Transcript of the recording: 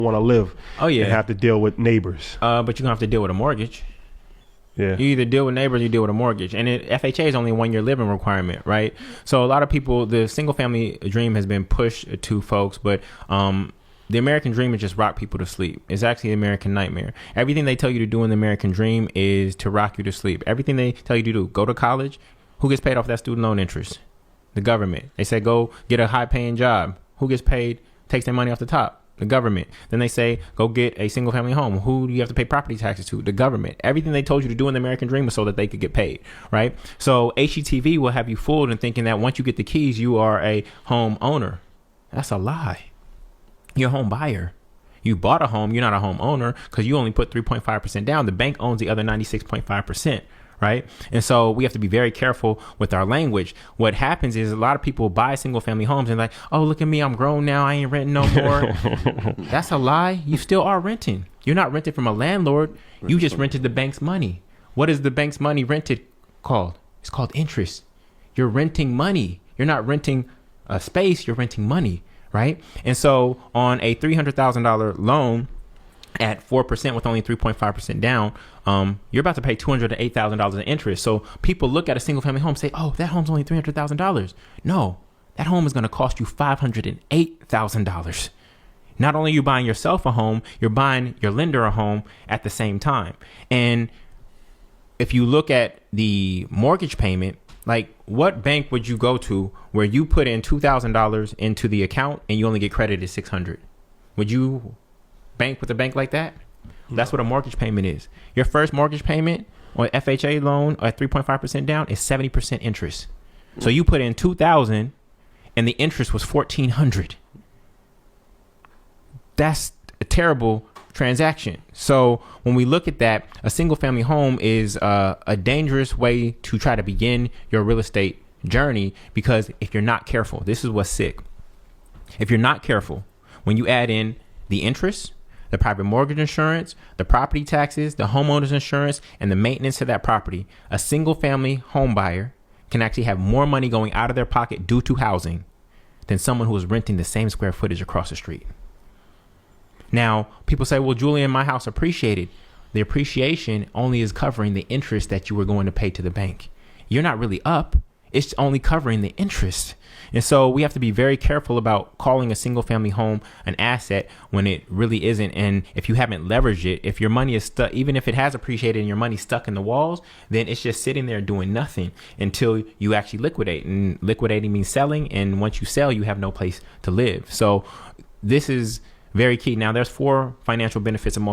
want to live. Oh yeah, and have to deal with neighbors. But you're gonna have to deal with a mortgage. Yeah. You either deal with neighbors or you deal with a mortgage. And FHA is only a 1 year living requirement, right? So a lot of people, the single family dream has been pushed to folks, but the American dream is just rock people to sleep. It's actually the American nightmare. Everything they tell you to do in the American dream is to rock you to sleep. Everything they tell you to do, go to college. Who gets paid off that student loan interest? The government. They say go get a high paying job. Who gets paid, takes their money off the top? The government. Then they say go get a single family home. Who do you have to pay property taxes to? The government. Everything they told you to do in the American dream was so that they could get paid, right? So HGTV will have you fooled in thinking that once you get the keys, you are a home owner. That's a lie. You're a home buyer. You bought a home. You're not a home owner because you only put 3.5% down. The bank owns the other 96.5%. Right. And so we have to be very careful with our language. What happens is a lot of people buy single family homes and like, oh, look at me. I'm grown now. I ain't renting no more. That's a lie. You still are renting. You're not renting from a landlord. You just rented the bank's money. What is the bank's money rented called? It's called interest. You're renting money. You're not renting a space. You're renting money. Right. And so on a $300,000 loan at 4% with only 3.5% down, you're about to pay $208,000 in interest. So people look at a single family home and say, oh, that home's only $300,000. No, that home is going to cost you $508,000. Not only are you buying yourself a home, you're buying your lender a home at the same time. And if you look at the mortgage payment, like what bank would you go to where you put in $2,000 into the account and you only get credited $600? Would you bank with a bank like that? That's what a mortgage payment is. Your first mortgage payment on FHA loan at 3.5% down is 70% interest. So you put in $2,000 and the interest was $1,400. That's a terrible transaction. So when we look at that, a single family home is a dangerous way to try to begin your real estate journey, because if you're not careful, this is what's sick. If you're not careful, when you add in the interest, the private mortgage insurance, the property taxes, the homeowner's insurance, and the maintenance of that property, a single family home buyer can actually have more money going out of their pocket due to housing than someone who is renting the same square footage across the street. Now, people say, well, Julian, my house appreciated. The appreciation only is covering the interest that you were going to pay to the bank. You're not really up. It's only covering the interest. And so we have to be very careful about calling a single family home an asset when it really isn't. And if you haven't leveraged it, if your money is stuck, even if it has appreciated and your money's stuck in the walls, then it's just sitting there doing nothing until you actually liquidate. And liquidating means selling. And once you sell, you have no place to live. So this is very key. Now, there's 4 financial benefits of